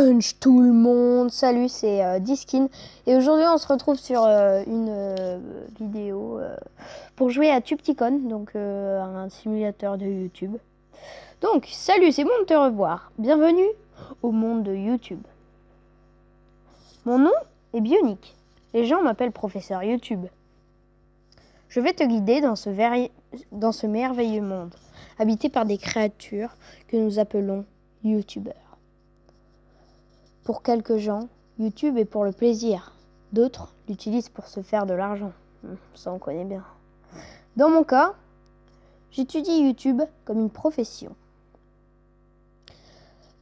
Punch tout le monde, salut, c'est Diskin et aujourd'hui on se retrouve sur une vidéo pour jouer à Tubticon, donc un simulateur de YouTube. Donc salut, c'est bon de te revoir, bienvenue au monde de YouTube. Mon nom est Bionic, les gens m'appellent professeur YouTube. Je vais te guider dans ce merveilleux monde, habité par des créatures que nous appelons YouTubeurs. Pour quelques gens, YouTube est pour le plaisir. D'autres l'utilisent pour se faire de l'argent. Ça, on connaît bien. Dans mon cas, j'étudie YouTube comme une profession.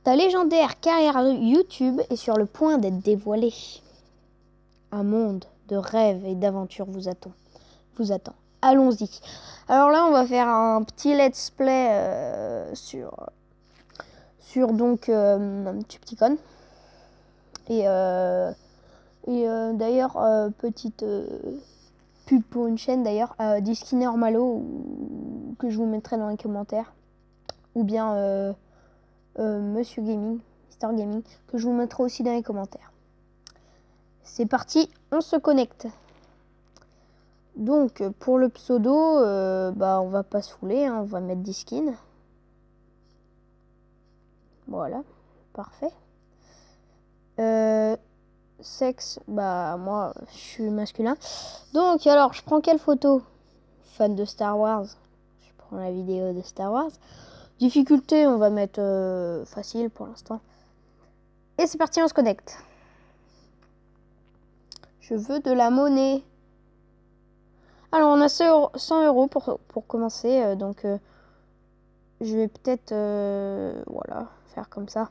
Ta légendaire carrière YouTube est sur le point d'être dévoilée. Un monde de rêves et d'aventures vous attend. Allons-y. Alors là, on va faire un petit let's play sur donc Tubticon. Et d'ailleurs, petite pub pour une chaîne d'ailleurs, Diskin Malo, que je vous mettrai dans les commentaires. Ou bien Monsieur Gaming, Mister Gaming, que je vous mettrai aussi dans les commentaires. C'est parti, on se connecte. Donc pour le pseudo, on va pas se fouler, hein, on va mettre Diskin. Voilà, parfait. Sexe, moi je suis masculin. Donc alors je prends quelle photo? Fan de Star Wars, je prends la vidéo de Star Wars. Difficulté, on va mettre facile pour l'instant. Et c'est parti, on se connecte. Je veux de la monnaie. Alors on a 100 € pour commencer, donc je vais peut-être voilà, faire comme ça.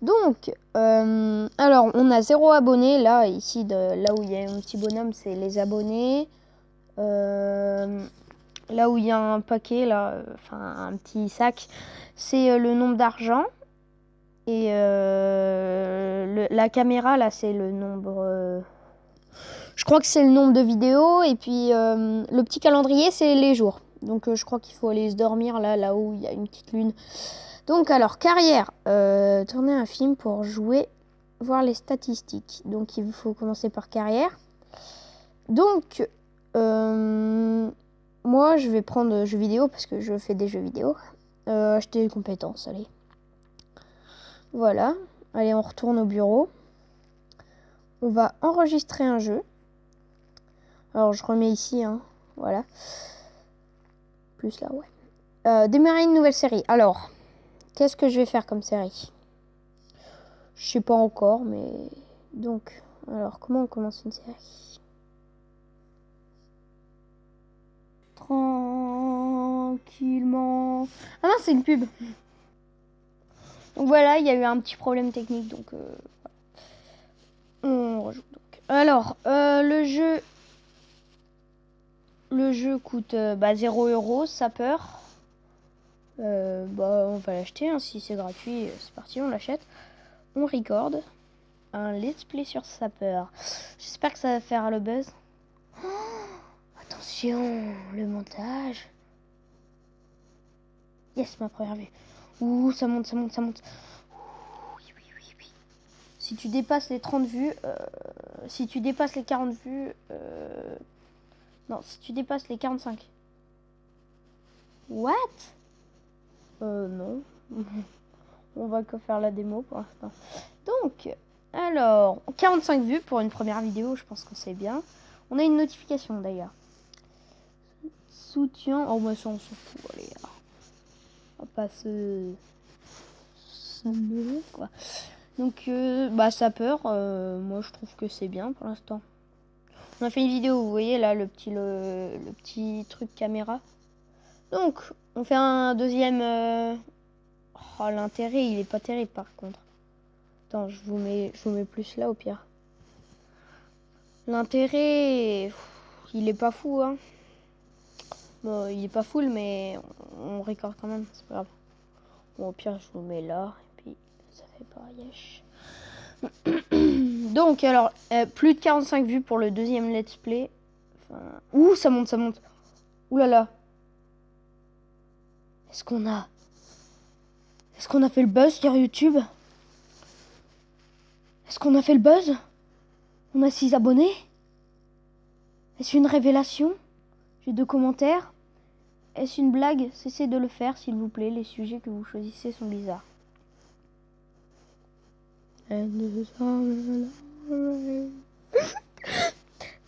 Donc, alors on a 0 abonnés là, ici, là où il y a un petit bonhomme, c'est les abonnés. Là où il y a un paquet, là, enfin un petit sac, c'est le nombre d'argent. Et la caméra, là, c'est le nombre... je crois que c'est le nombre de vidéos. Et puis le petit calendrier, c'est les jours. Donc je crois qu'il faut aller se dormir là où il y a une petite lune. Donc alors, carrière, tourner un film pour voir les statistiques. Donc il faut commencer par carrière. Donc, moi je vais prendre jeux vidéo parce que je fais des jeux vidéo. Acheter des compétences, allez. Voilà, allez, on retourne au bureau. On va enregistrer un jeu. Alors je remets ici, hein, voilà. Plus là, ouais. Démarrer une nouvelle série. Alors... qu'est-ce que je vais faire comme série? Je sais pas encore, mais... donc, alors, comment on commence une série? Tranquillement... ah non, c'est une pub. Donc voilà, il y a eu un petit problème technique, donc... on rejoue donc. Alors, le jeu coûte 0 €, sapeur. On va l'acheter, hein, si c'est gratuit, c'est parti, on l'achète. On record un let's play sur sapeur. J'espère que ça va faire le buzz. Oh, attention, le montage. Yes, ma première vue. Ouh, ça monte. Ouh, oui. Si tu dépasses les 30 vues, si tu dépasses les 40 vues, non, si tu dépasses les 45. What? Non. On va que faire la démo pour l'instant. Donc, alors, 45 vues pour une première vidéo, je pense que c'est bien. On a une notification d'ailleurs. Soutien. Oh, moi, ça, on s'en fout. Allez, là. On va pas se mêler, quoi. Donc, sapeur, moi, je trouve que c'est bien pour l'instant. On a fait une vidéo, vous voyez, là, le petit truc caméra. Donc, on fait un deuxième... oh, l'intérêt, il est pas terrible, par contre. Attends, je vous mets plus là, au pire. L'intérêt, il est pas fou, hein. Bon, il est pas full, mais on record quand même, c'est pas grave. Bon, au pire, je vous mets là, et puis ça fait pas yesh. Donc, alors, plus de 45 vues pour le deuxième let's play. Enfin... ouh, ça monte. Ouh là là. Est-ce qu'on a fait le buzz sur YouTube? qu'on a fait le buzz? On a 6 abonnés? Est-ce une révélation? J'ai 2 commentaires. Est-ce une blague? Cessez de le faire, s'il vous plaît. Les sujets que vous choisissez sont bizarres. De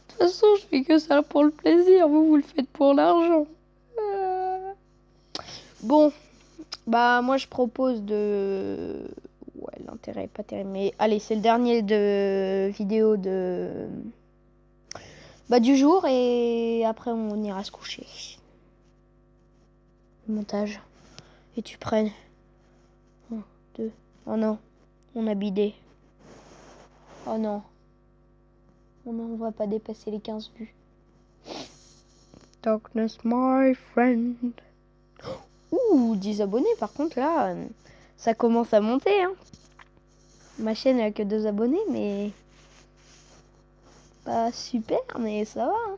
toute façon, je fais que ça pour le plaisir. Vous le faites pour l'argent. Bon, bah moi je propose de... Ouais, l'intérêt est pas terrible. Mais allez, c'est le dernier de vidéo de... Bah du jour et après on ira se coucher. Le montage. Et tu prennes. 1, 2. Oh non, on a bidé. Oh non. Oh non, on va pas dépasser les 15 vues. Darkness, my friend. Ouh, 10 abonnés, par contre, là, ça commence à monter. Hein. Ma chaîne n'a que 2 abonnés, mais... Pas super, mais ça va. Hein.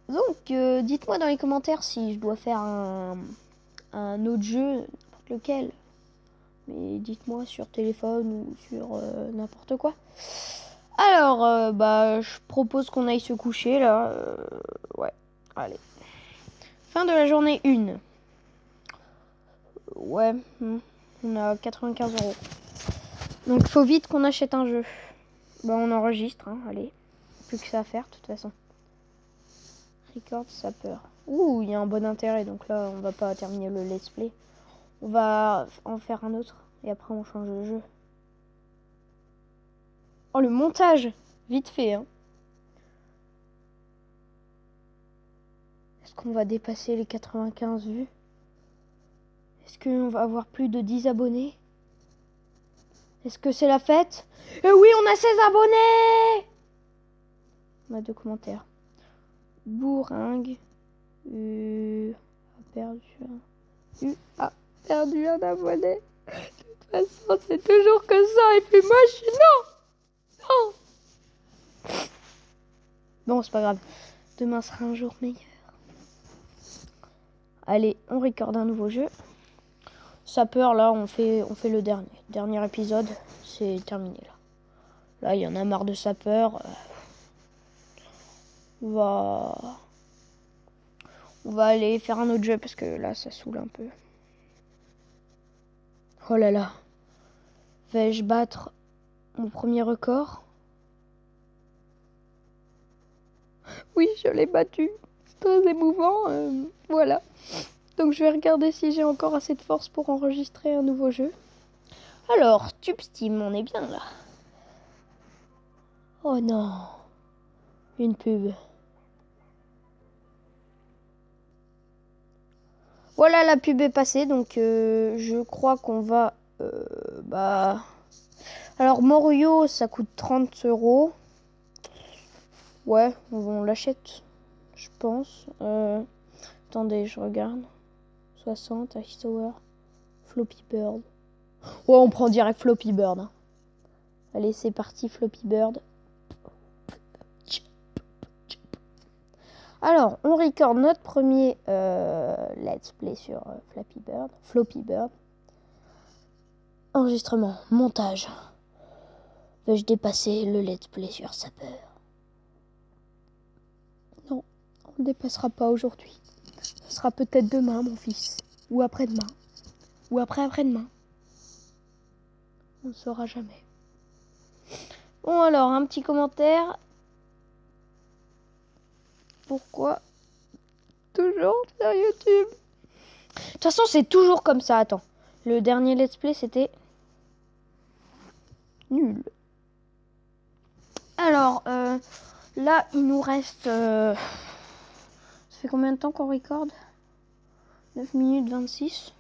Donc, dites-moi dans les commentaires si je dois faire un autre jeu, n'importe lequel. Mais dites-moi sur téléphone ou sur n'importe quoi. Alors, bah, je propose qu'on aille se coucher, là. Ouais, allez. Fin de la journée 1. Ouais, on a 95 €. Donc, il faut vite qu'on achète un jeu. Bah, on enregistre, hein, allez. Plus que ça à faire, de toute façon. Record, ça peur. Ouh, il y a un bon intérêt, donc là, on va pas terminer le let's play. On va en faire un autre, et après, on change de jeu. Oh, le montage! Vite fait, hein. Est-ce qu'on va dépasser les 95 vues? Est-ce qu'on va avoir plus de 10 abonnés? Est-ce que c'est la fête? Eh oui, on a 16 abonnés! On a 2 commentaires. Bourringue. A perdu un abonné. De toute façon, c'est toujours que ça. Et puis moi, je suis non! Bon, c'est pas grave. Demain sera un jour meilleur. Allez, on recorde un nouveau jeu. Sapeur, là, on fait le dernier épisode. C'est terminé, là. Là, il y en a marre de sapeur. On va aller faire un autre jeu parce que là, ça saoule un peu. Oh là là. Vais-je battre mon premier record? Oui, je l'ai battu. C'est très émouvant. Voilà. Donc je vais regarder si j'ai encore assez de force pour enregistrer un nouveau jeu. Alors, Tube Steam, on est bien là. Oh non. Une pub. Voilà, la pub est passée, donc je crois qu'on va... Alors, Morio, ça coûte 30 €. Ouais, on l'achète, je pense. Attendez, je regarde. 60, Ice Tower, Floppy Bird. Ouais, on prend direct Floppy Bird. Hein. Allez, c'est parti, Floppy Bird. Alors, on record notre premier let's play sur Floppy Bird. Enregistrement, montage. Vais-je dépasser le let's play sur Sapeur? Non, on ne le dépassera pas aujourd'hui. Ce sera peut-être demain, mon fils. Ou après-demain. Ou après-après-demain. On ne saura jamais. Bon alors, un petit commentaire. Pourquoi toujours sur YouTube? De toute façon, c'est toujours comme ça. Attends. Le dernier let's play, c'était nul. Alors, là, il nous reste... Ça fait combien de temps qu'on recorde? 9 minutes 26.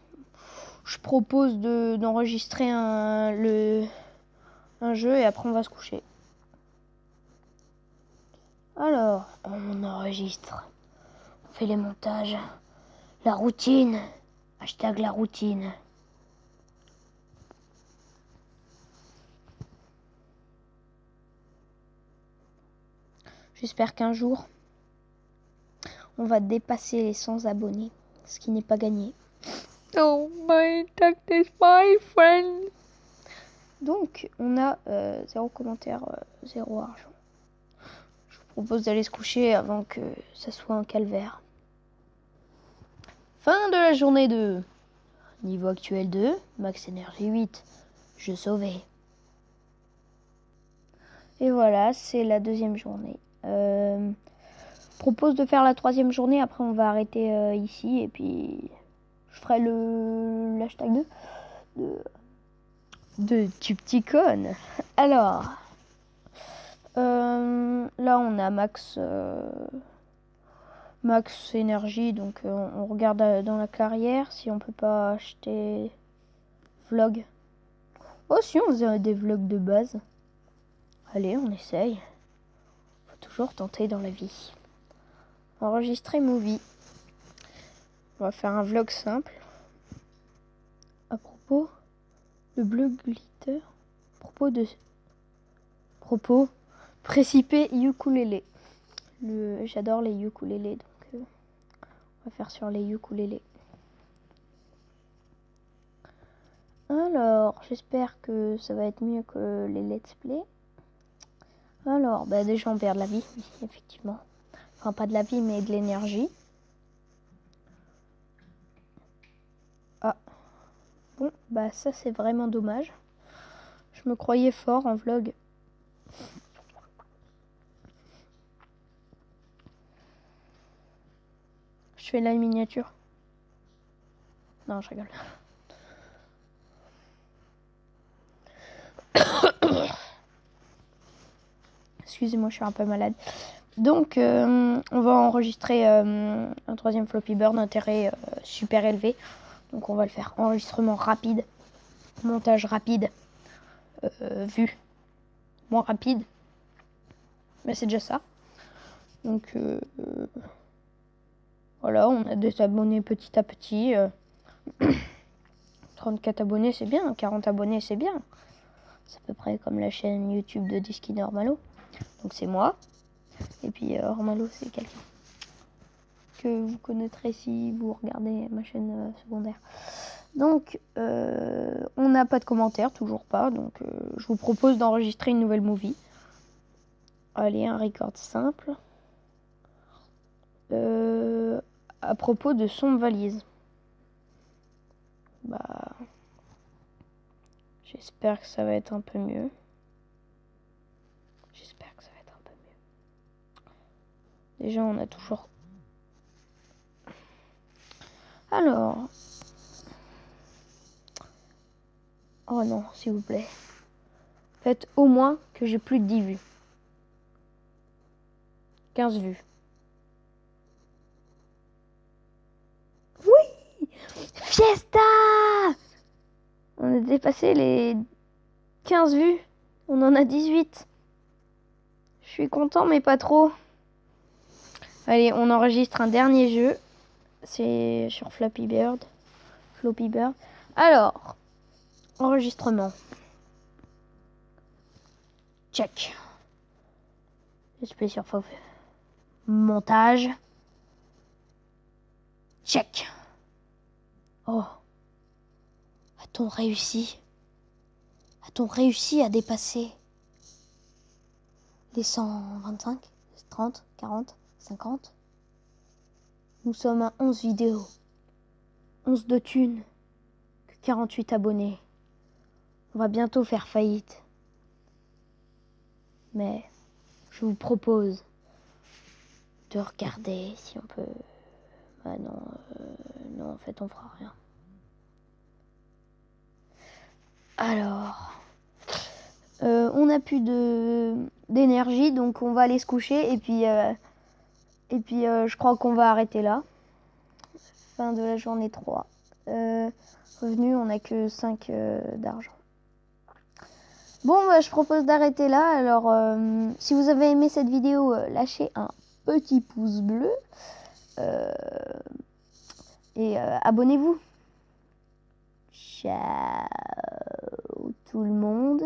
Je propose d'enregistrer un jeu et après on va se coucher. Alors, on enregistre. On fait les montages. La routine. Hashtag la routine. J'espère qu'un jour, on va dépasser les 100 abonnés. Ce qui n'est pas gagné. Oh my darkness, my friend. Donc, on a 0 commentaire, 0 argent. Je vous propose d'aller se coucher avant que ça soit un calvaire. Fin de la journée 2. Niveau actuel 2, max énergie 8. Jeu sauvé. Et voilà, c'est la deuxième journée. Propose de faire la troisième journée. Après, on va arrêter ici. Et puis, je ferai l'hashtag 2 de Tupticon. Alors, là, on a max énergie. Donc, on regarde dans la carrière si on peut pas acheter vlog. Oh, si, on faisait des vlogs de base. Allez, on essaye. Faut toujours tenter dans la vie. Enregistrer movie. On va faire un vlog simple. À propos de bleu glitter. Propos précipé ukulélé. J'adore les ukulélés, donc on va faire sur les ukulélés. Alors, j'espère que ça va être mieux que les let's play. Alors, déjà on perd de la vie, oui, effectivement. Enfin, pas de la vie, mais de l'énergie. Ah. Bon, ça c'est vraiment dommage. Je me croyais fort en vlog. Je fais la miniature. Non, je rigole. Excusez-moi, je suis un peu malade. Donc, on va enregistrer un troisième Floppy Bird d'intérêt super élevé. Donc, on va le faire. Enregistrement rapide, montage rapide, vue moins rapide. Mais c'est déjà ça. Donc, voilà, on a des abonnés petit à petit. 34 abonnés, c'est bien. 40 abonnés, c'est bien. C'est à peu près comme la chaîne YouTube de Diskin Ormalo. Donc, c'est moi. Et puis Ormalo, c'est quelqu'un que vous connaîtrez si vous regardez ma chaîne secondaire. Donc, on n'a pas de commentaires, toujours pas. Donc, je vous propose d'enregistrer une nouvelle movie. Allez, un record simple. À propos de son valise. J'espère que ça va être un peu mieux. Déjà, on a toujours... Alors... Oh non, s'il vous plaît. Faites au moins que j'ai plus de 10 vues. 15 vues. Oui! Fiesta! On a dépassé les 15 vues. On en a 18. Je suis content, mais pas trop. Allez, on enregistre un dernier jeu. C'est sur Flappy Bird. Floppy Bird. Alors, enregistrement. Check. Display sur faux. Montage. Check. Oh. A-t-on réussi? A-t-on réussi à dépasser les 125, 30, 40, 50? Nous sommes à 11 vidéos. 11 de thunes. 48 abonnés. On va bientôt faire faillite. Mais je vous propose de regarder si on peut... Ah non, non, en fait, on fera rien. Alors, on n'a plus d'énergie, donc on va aller se coucher. Et puis je crois qu'on va arrêter là. Fin de la journée 3. Revenu, on n'a que 5 d'argent. Bon, je propose d'arrêter là. Alors, si vous avez aimé cette vidéo, lâchez un petit pouce bleu. Et abonnez-vous. Ciao tout le monde.